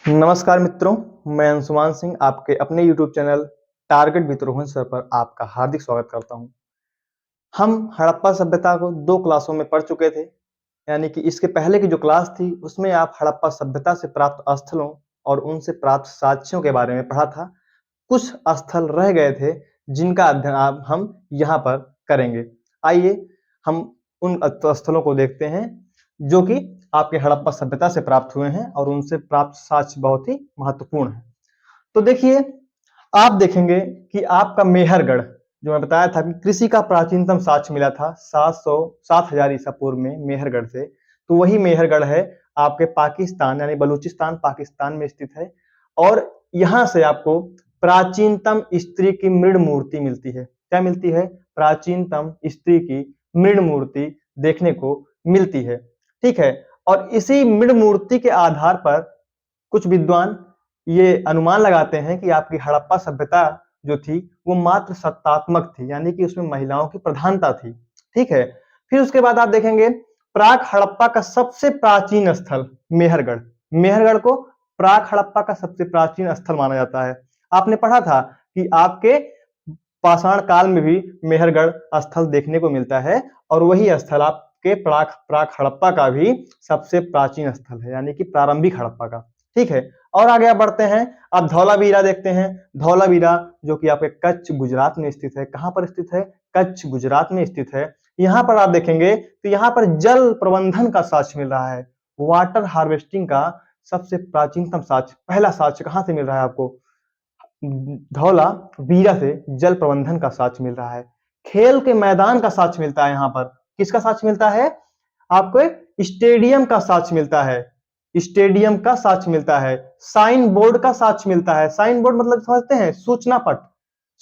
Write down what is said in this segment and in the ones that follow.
नमस्कार मित्रों, मैं अंशुमान सिंह आपके अपने YouTube channel target with Rohan sir पर आपका हार्दिक स्वागत करता हूं। हम हड़प्पा सभ्यता को 2 क्लासों में पढ़ चुके थे, यानी कि इसके पहले की जो क्लास थी उसमें आप हड़प्पा सभ्यता से प्राप्त स्थलों और उनसे प्राप्त साक्ष्यों के बारे में पढ़ा था। कुछ स्थल रह गए थे जिनका अध्ययन अब हम यहाँ पर करेंगे। आइए हम उन स्थलों को देखते हैं जो कि आपके हड़प्पा सभ्यता से प्राप्त हुए हैं और उनसे प्राप्त साक्ष्य बहुत ही महत्वपूर्ण है। तो देखिए, आप देखेंगे कि आपका मेहरगढ़, जो मैं बताया था कि कृषि का प्राचीनतम साक्ष्य मिला था 7000 ईसा पूर्व में मेहरगढ़ से, तो वही मेहरगढ़ है आपके पाकिस्तान यानी बलूचिस्तान पाकिस्तान में स्थित है। और यहाँ से आपको प्राचीनतम स्त्री की मृण मूर्ति मिलती है। क्या मिलती है? प्राचीनतम स्त्री की मृण मूर्ति देखने को मिलती है। ठीक है, और इसी मृण मूर्ति के आधार पर कुछ विद्वान ये अनुमान लगाते हैं कि आपकी हड़प्पा सभ्यता जो थी वो मात्र सत्तात्मक थी, यानी कि उसमें महिलाओं की प्रधानता थी। ठीक है, फिर उसके बाद आप देखेंगे प्राक हड़प्पा का सबसे प्राचीन स्थल मेहरगढ़। मेहरगढ़ को प्राक हड़प्पा का सबसे प्राचीन स्थल माना जाता है। आपने पढ़ा था कि आपके पाषाण काल में भी मेहरगढ़ स्थल देखने को मिलता है और वही स्थल आपके प्राक हड़प्पा का भी सबसे प्राचीन स्थल है, यानी कि प्रारंभिक हड़प्पा का। ठीक है, और आगे आप बढ़ते हैं, आप धौलावीरा देखते हैं। धौलावीरा जो कि आपके कच्छ गुजरात में स्थित है। कहां पर स्थित है? कच्छ गुजरात में स्थित है। यहाँ पर आप देखेंगे तो यहाँ पर जल प्रबंधन का साक्ष्य मिल रहा है। वाटर हार्वेस्टिंग का सबसे प्राचीनतम साक्ष्य, पहला साक्ष्य कहां से मिल रहा है आपको? धौला वीरा से जल प्रबंधन का साक्ष्य मिल रहा है। खेल के मैदान का साक्ष्य मिलता है। यहाँ पर किसका साक्ष्य मिलता है? आपको स्टेडियम का साक्ष्य मिलता है। स्टेडियम का साक्ष्य मिलता है। साइन बोर्ड का साक्ष्य मिलता है। साइन बोर्ड मतलब समझते हैं? सूचना पट।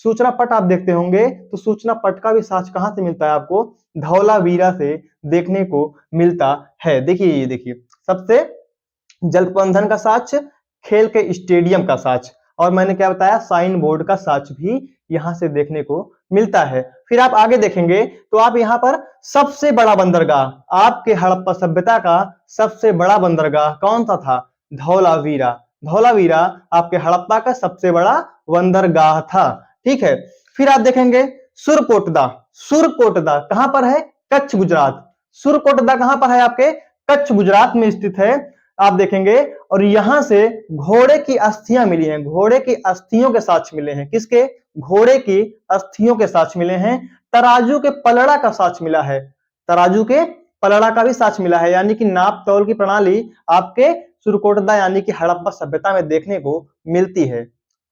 सूचना पट आप देखते होंगे, तो सूचना पट का भी साक्ष्य कहां से मिलता है आपको? धौलावीरा से देखने को मिलता है। देखिए, ये देखिए, सबसे जल प्रबंधन का साक्ष्य, खेल के स्टेडियम का साक्ष्य, और मैंने क्या बताया? साइन बोर्ड का साक्ष्य भी यहां से देखने को मिलता है। फिर आप आगे देखेंगे तो आप यहाँ पर सबसे बड़ा बंदरगाह, आपके हड़प्पा सभ्यता का सबसे बड़ा बंदरगाह कौन सा था? धौलावीरा। धौलावीरा आपके हड़प्पा का सबसे बड़ा बंदरगाह था। ठीक है, फिर आप देखेंगे सुरकोटदा। सुरकोटदा कहां पर है? कच्छ गुजरात। सुरकोटदा कहां पर है? आपके कच्छ गुजरात में स्थित है। आप देखेंगे और यहां से घोड़े की अस्थियां मिली हैं। घोड़े की अस्थियों के साक्ष्य मिले हैं। किसके? घोड़े की अस्थियों के साक्ष्य मिले हैं। तराजू के पलड़ा का साक्ष्य मिला है। तराजू के पलड़ा का भी साक्ष्य मिला है, यानी कि नाप तौल की प्रणाली आपके सुरकोटदा यानी कि हड़प्पा सभ्यता में देखने को मिलती है।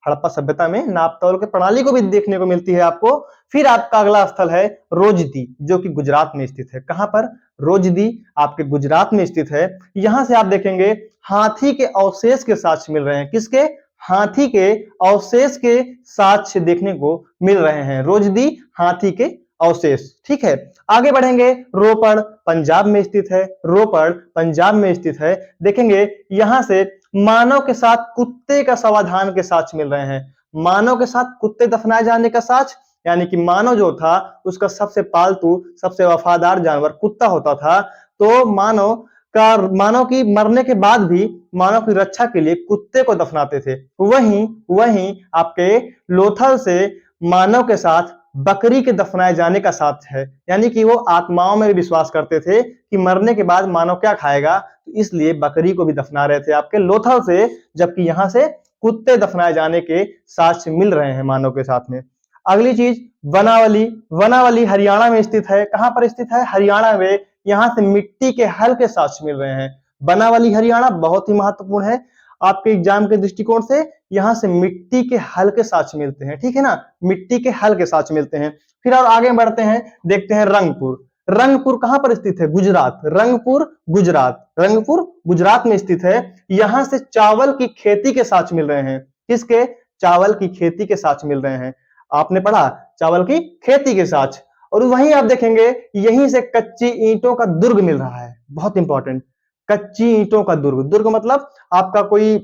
हड़प्पा सभ्यता में नाप तौल की प्रणाली को भी देखने को मिलती है आपको। फिर आपका अगला स्थल है रोजदी, जो कि गुजरात में स्थित है। कहां पर? रोजदी आपके गुजरात में स्थित है। यहां से आप देखेंगे हाथी के अवशेष के साक्ष्य मिल रहे हैं। किसके? हाथी के अवशेष के साक्ष्य देखने को मिल रहे हैं। रोजदी हाथी के अवशेष। ठीक है, आगे बढ़ेंगे। रोपड़ पंजाब में स्थित है। रोपड़ पंजाब में स्थित है। देखेंगे यहां से मानव के साथ कुत्ते का समाधान के साक्ष्य मिल रहे हैं। मानव के साथ कुत्ते दफनाए जाने का साक्ष्य, यानी कि मानव जो था उसका सबसे पालतू सबसे वफादार जानवर कुत्ता होता था। तो मानव की मरने के बाद भी मानव की रक्षा के लिए कुत्ते को दफनाते थे। वहीं वहीं आपके लोथल से मानव के साथ बकरी के दफनाए जाने का साक्ष्य है, यानी कि वो आत्माओं में विश्वास करते थे कि मरने के बाद मानव क्या खाएगा, तो इसलिए बकरी को भी दफना रहे थे आपके लोथल से, जबकि यहां से कुत्ते दफनाए जाने के साक्ष्य मिल रहे हैं मानव के साथ में। अगली चीज वनावली। वनावली हरियाणा में स्थित है। कहां पर स्थित है? हरियाणा में। यहां से मिट्टी के हल के साक्ष्य मिल रहे हैं। वनावली हरियाणा बहुत ही महत्वपूर्ण है आपके एग्जाम के दृष्टिकोण से। यहां से मिट्टी के हल के साक्ष्य मिलते हैं। ठीक है ना, मिट्टी के हल के साक्ष्य मिलते हैं। फिर और आगे बढ़ते हैं, देखते हैं रंगपुर। रंगपुर कहां पर स्थित है? गुजरात। रंगपुर गुजरात। रंगपुर गुजरात में स्थित है। यहां से चावल की खेती के साक्ष्य मिल रहे हैं। किसके? चावल की खेती के साक्ष्य मिल रहे हैं। आपने पढ़ा चावल की खेती के साक्ष्य। और वहीं आप देखेंगे यहीं से कच्ची ईंटों का दुर्ग मिल रहा है। बहुत इंपॉर्टेंट, कच्ची ईंटों का दुर्ग। दुर्ग मतलब आपका कोई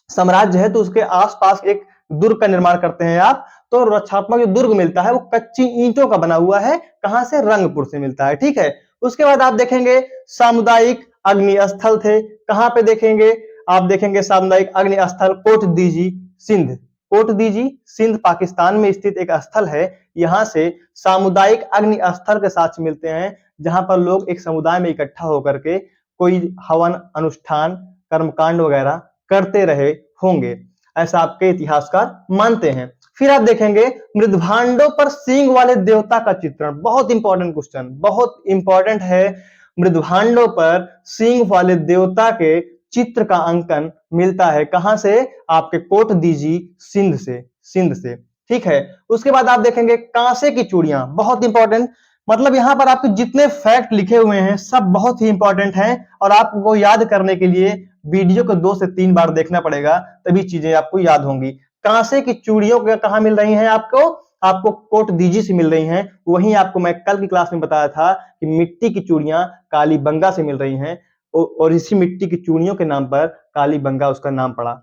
साम्राज्य है तो उसके आसपास एक दुर्ग का निर्माण करते हैं आप, तो रक्षात्मक जो दुर्ग मिलता है वो कच्ची ईंटों का बना हुआ है। कहां से? रंगपुर से मिलता है। ठीक है, उसके बाद आप देखेंगे सामुदायिक अग्नि स्थल थे। कहां पे देखेंगे? आप देखेंगे सामुदायिक अग्नि स्थल कोटदीजी सिंध। कोटदीजी सिंध पाकिस्तान में स्थित एक स्थल है। यहाँ से सामुदायिक अग्नि स्थल के साक्ष्य मिलते हैं, जहां पर लोग एक समुदाय में इकट्ठा होकर के कोई हवन अनुष्ठान कर्मकांड वगैरह करते रहे होंगे, ऐसा आपके इतिहासकार मानते हैं। फिर आप देखेंगे मृदभांडों पर सींग वाले देवता का चित्रण। बहुत इंपॉर्टेंट क्वेश्चन, बहुत इंपॉर्टेंट है। मृदभांडों पर सींग वाले देवता के चित्र का अंकन मिलता है कहां से? आपके कोटदीजी सिंध से। ठीक है, उसके बाद आप देखेंगे कांसे की चूड़ियां, बहुत इंपॉर्टेंट। मतलब यहां पर आपके जितने फैक्ट लिखे हुए हैं सब बहुत ही इंपॉर्टेंट हैं और आपको याद करने के लिए वीडियो को 2 से 3 बार देखना पड़ेगा, तभी चीजें आपको याद होंगी। कांसे की चूड़ियों कहां मिल रही हैं आपको कोटदीजी से मिल रही हैं। वहीं आपको मैं कल की क्लास में बताया था कि मिट्टी की चूड़ियां कालीबंगा से मिल रही हैं और इसी मिट्टी की चूड़ियों के नाम पर कालीबंगा उसका नाम पड़ा।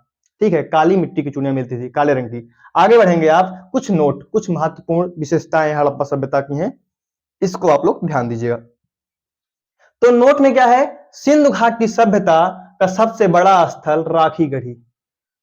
ठीक है, काली मिट्टी की चूड़ियां मिलती थी, काले रंग की। आगे बढ़ेंगे आप, कुछ नोट, कुछ महत्वपूर्ण विशेषताएं हड़प्पा सभ्यता की हैं, इसको आप लोग ध्यान दीजिएगा। तो नोट में क्या है? सिंधु घाटी सभ्यता का सबसे बड़ा स्थल राखीगढ़ी।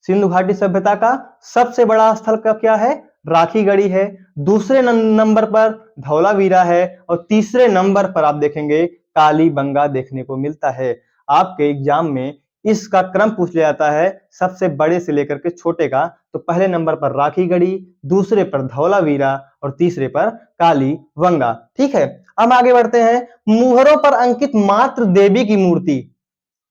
सिंधु घाटी सभ्यता का सबसे बड़ा स्थल का क्या है? राखीगढ़ी है। दूसरे नंबर पर धौलावीरा है और तीसरे नंबर पर आप देखेंगे कालीबंगा देखने को मिलता है। आपके एग्जाम में इसका क्रम पूछ लिया जाता है सबसे बड़े से लेकर के छोटे का। तो पहले नंबर पर राखीगढ़ी, दूसरे पर धौलावीरा और तीसरे पर कालीबंगा। ठीक है, अब आगे बढ़ते हैं। मुहरों पर अंकित मातृ देवी की मूर्ति,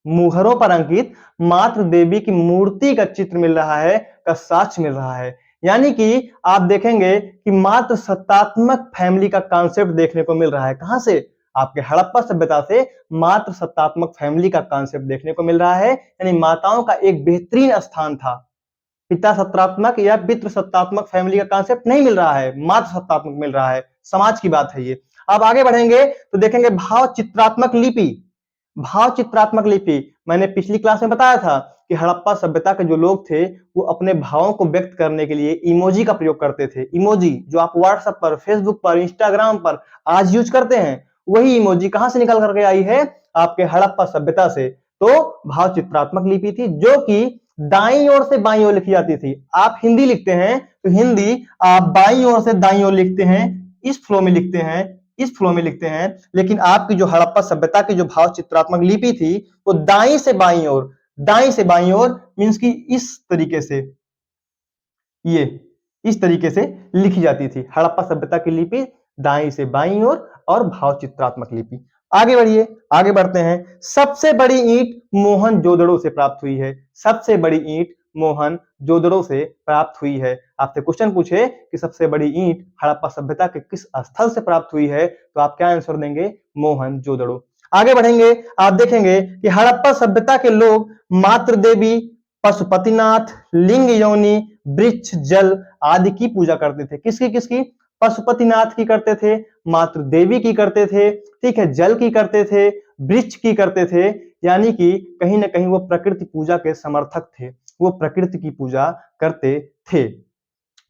मुहरों पर अंकित मातृ देवी की मूर्ति का चित्र मिल रहा है, का साक्ष्य मिल रहा है। यानी कि आप देखेंगे कि मातृ सत्तात्मक फैमिली का कॉन्सेप्ट देखने को मिल रहा है। कहां से? आपके हड़प्पा सभ्यता से मातृ सत्तात्मक फैमिली का कॉन्सेप्ट देखने को मिल रहा है। यानी माताओं का एक बेहतरीन स्थान था। पिता सत्तात्मक या पितृ सत्तात्मक फैमिली का कॉन्सेप्ट नहीं मिल रहा है, मातृ सत्तात्मक मिल रहा है। समाज की बात है ये। अब आगे बढ़ेंगे तो देखेंगे भाव चित्रात्मक लिपि। भाव चित्रात्मक लिपि, मैंने पिछली क्लास में बताया था कि हड़प्पा सभ्यता के जो लोग थे वो अपने भावों को व्यक्त करने के लिए इमोजी का प्रयोग करते थे। इमोजी जो आप व्हाट्सएप पर, फेसबुक पर, इंस्टाग्राम पर आज यूज करते हैं, वही इमोजी कहां से निकल करके आई है? आपके हड़प्पा सभ्यता से। तो भाव चित्रात्मक लिपि थी जो कि दाईं ओर से बाईं ओर लिखी जाती थी। आप हिंदी लिखते हैं तो हिंदी आप बाईं ओर से दाईं ओर लिखते हैं, इस फ्लो में लिखते हैं, इस फ्लो में लिखते हैं। लेकिन आपकी जो हड़प्पा सभ्यता की जो भाव चित्रात्मक लिपि थी वो दाईं से बाईं ओर, दाईं से बाईं ओर मींस की इस तरीके से, ये इस तरीके से लिखी जाती थी। हड़प्पा सभ्यता की लिपि दाईं से बाईं ओर और भाव चित्रात्मक लिपि। आगे बढ़िए, आगे बढ़ते हैं। सबसे बड़ी ईंट मोहनजोदड़ो से प्राप्त हुई है। सबसे बड़ी ईंट मोहनजोदड़ो से प्राप्त हुई है। आपसे क्वेश्चन पूछे कि सबसे बड़ी ईंट हड़प्पा सभ्यता के किस स्थल से प्राप्त हुई है, तो आप क्या आंसर देंगे? मोहनजोदड़ो। आगे बढ़ेंगे, आप देखेंगे कि हड़प्पा सभ्यता के लोग मातृ देवी, पशुपतिनाथ, लिंग योनि, वृक्ष, जल आदि की पूजा करते थे। किसकी किसकी? पशुपतिनाथ की करते थे, मातृ देवी की करते थे, ठीक है, जल की करते थे, वृक्ष की करते थे। यानी कि कहीं ना कहीं वो प्रकृति पूजा के समर्थक थे, वो प्रकृति की पूजा करते थे।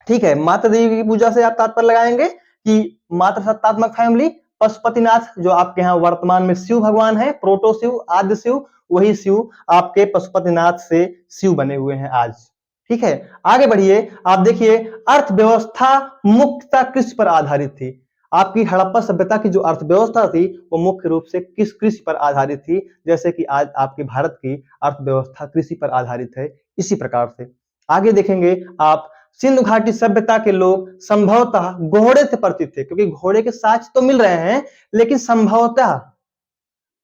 ठीक है, माता देवी की पूजा से आप तात्पर्य लगाएंगे कि मातृ सत्तात्मक फैमिली, पशुपतिनाथ जो आपके यहाँ वर्तमान में शिव भगवान है, प्रोटो शिव, आद्य शिव, वही शिव आपके पशुपतिनाथ से शिव बने हुए हैं आज। ठीक है, आगे बढ़िए, आप देखिए अर्थव्यवस्था मुख्यतः कृषि पर आधारित थी। आपकी हड़प्पा सभ्यता की जो अर्थव्यवस्था थी वो मुख्य रूप से किस कृषि पर आधारित थी? जैसे कि आज आपके भारत की अर्थव्यवस्था कृषि पर आधारित है, इसी प्रकार से। आगे देखेंगे आप, सिंधु घाटी सभ्यता के लोग संभवतः घोड़े से परिचित थे, क्योंकि घोड़े के साक्ष्य तो मिल रहे हैं लेकिन संभवतः,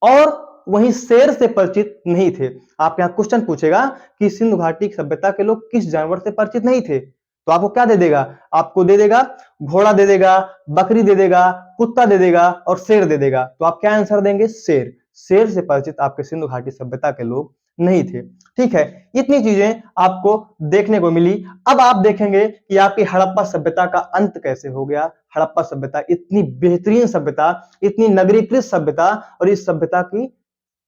और वहीं शेर से परिचित नहीं थे। आप यहाँ क्वेश्चन पूछेगा कि सिंधु घाटी सभ्यता के लोग किस जानवर से परिचित नहीं थे, तो आपको क्या दे देगा? आपको दे देगा घोड़ा दे देगा, बकरी दे देगा, कुत्ता दे देगा और शेर दे देगा। तो आप क्या आंसर देंगे? शेर। शेर से परिचित आपके सिंधु घाटी सभ्यता के लोग नहीं थे। ठीक है, इतनी चीजें आपको देखने को मिली। अब आप देखेंगे कि आपकी हड़प्पा सभ्यता का अंत कैसे हो गया। हड़प्पा सभ्यता इतनी बेहतरीन सभ्यता, इतनी नगरीकृत सभ्यता, और इस सभ्यता की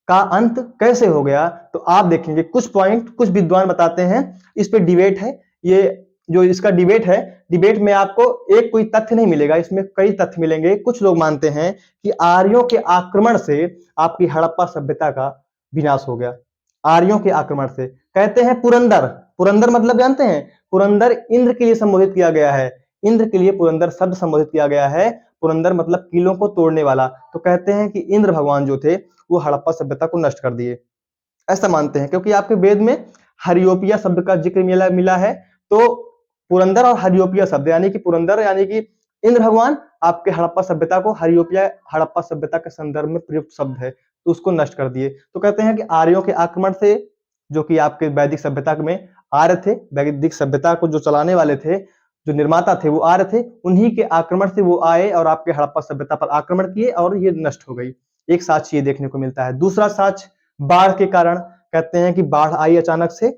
का अंत कैसे हो गया, तो आप देखेंगे कुछ पॉइंट कुछ विद्वान बताते हैं। इस पे डिबेट है, ये जो इसका डिबेट है, डिबेट में आपको एक कोई तथ्य नहीं मिलेगा, इसमें कई तथ्य मिलेंगे। कुछ लोग मानते हैं कि आर्यों के आक्रमण से आपकी हड़प्पा सभ्यता का विनाश हो गया। आर्यों के आक्रमण से। कहते हैं पुरंदर, पुरंदर मतलब जानते हैं, पुरंदर इंद्र के लिए संबोधित किया गया है, इंद्र के लिए पुरंदर शब्द संबोधित किया गया है। पुरंदर मतलब किलों को तोड़ने वाला। तो कहते हैं कि इंद्र भगवान जो थे वो हड़प्पा सभ्यता को नष्ट कर दिए, ऐसा मानते हैं, क्योंकि आपके वेद में हरियोपिया शब्द का जिक्र मिला है। तो पुरंदर और हरियोपिया शब्द यानी कि पुरंदर यानी कि इंद्र भगवान आपके हड़प्पा सभ्यता को, हरियोपिया हड़प्पा सभ्यता के संदर्भ में प्रयुक्त शब्द है, तो उसको नष्ट कर दिए। तो कहते हैं कि आर्यों के आक्रमण से, जो कि आपके वैदिक सभ्यता में आर्य थे, वैदिक सभ्यता को जो चलाने वाले थे, जो निर्माता थे वो आर्य थे, उन्हीं के आक्रमण से वो आए और आपके हड़प्पा सभ्यता पर आक्रमण किए और ये नष्ट हो गई। एक साक्ष्य ये देखने को मिलता है। दूसरा साक्ष्य बाढ़ के कारण। कहते हैं कि बाढ़ आई अचानक से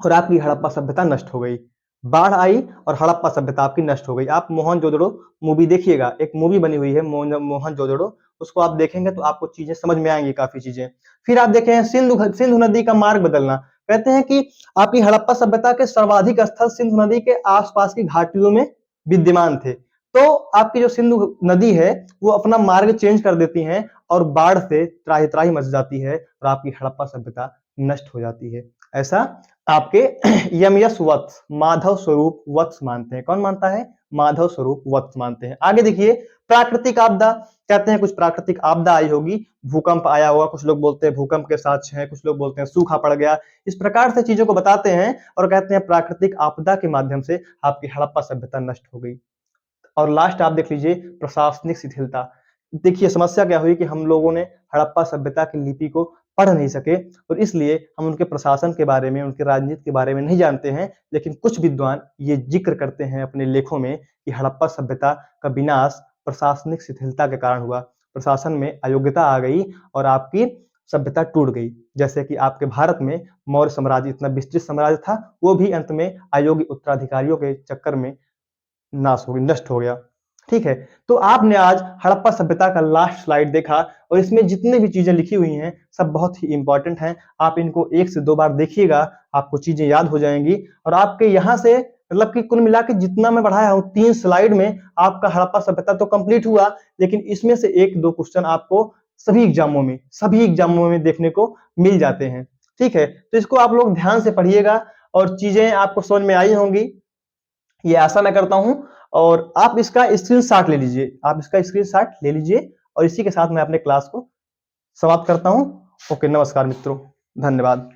और आपकी हड़प्पा सभ्यता नष्ट हो गई। बाढ़ आई और हड़प्पा सभ्यता आपकी नष्ट हो गई। आप मोहनजोदड़ो मूवी देखिएगा, एक मूवी बनी हुई है मोहनजोदड़ो, उसको आप देखेंगे तो आपको चीजें समझ में आएंगी, काफी चीजें। फिर आप देखें सिंधु नदी का मार्ग बदलना। कहते हैं कि आपकी हड़प्पा सभ्यता के सर्वाधिक स्थल सिंधु नदी के आसपास की घाटियों में विद्यमान थे। तो आपकी जो सिंधु नदी है वो अपना मार्ग चेंज कर देती है और बाढ़ से त्राही त्राही मच जाती है और आपकी हड़प्पा सभ्यता नष्ट हो जाती है। ऐसा आपके यमयश वत्स, माधव स्वरूप वत्स मानते हैं। कौन मानता है? माधव स्वरूप वत्स मानते हैं। आगे देखिए, प्राकृतिक आपदा। कहते हैं कुछ प्राकृतिक आपदा आई होगी, भूकंप आया होगा, कुछ लोग बोलते हैं भूकंप के साक्ष्य हैं, कुछ लोग बोलते हैं सूखा पड़ गया। इस प्रकार से चीजों को बताते हैं और कहते हैं प्राकृतिक आपदा के माध्यम से आपकी हड़प्पा सभ्यता नष्ट हो गई। और लास्ट आप देख लीजिए, प्रशासनिक शिथिलता। देखिए समस्या क्या हुई कि हम लोगों ने हड़प्पा सभ्यता की लिपि को पढ़ नहीं सके और इसलिए हम उनके प्रशासन के बारे में, उनके राजनीति के बारे में नहीं जानते हैं। लेकिन कुछ विद्वान ये जिक्र करते हैं अपने लेखों में कि हड़प्पा सभ्यता का विनाश प्रशासनिक शिथिलता के कारण हुआ। प्रशासन में अयोग्यता आ गई और आपकी सभ्यता टूट गई। जैसे कि आपके भारत में मौर्य साम्राज्य इतना विस्तृत साम्राज्य था, वो भी अंत में अयोग्य उत्तराधिकारियों के चक्कर में नाश हो गई, नष्ट हो गया। ठीक है, तो आपने आज हड़प्पा सभ्यता का लास्ट स्लाइड देखा और इसमें जितने भी चीजें लिखी हुई हैं सब बहुत ही इंपॉर्टेंट हैं। आप इनको 1 से 2 बार देखिएगा, आपको चीजें याद हो जाएंगी और आपके यहाँ से मतलब कि कुल मिला के जितना मैं बढ़ाया हूँ 3 स्लाइड में आपका हड़प्पा सभ्यता तो कंप्लीट हुआ, लेकिन इसमें से 1-2 क्वेश्चन आपको सभी एग्जामों में देखने को मिल जाते हैं। ठीक है, तो इसको आप लोग ध्यान से पढ़िएगा और चीजें आपको समझ में आई होंगी, ये आशा मैं करता हूं। और आप इसका स्क्रीनशॉट ले लीजिए, और इसी के साथ मैं अपने क्लास को समाप्त करता हूं। ओके, नमस्कार मित्रों, धन्यवाद।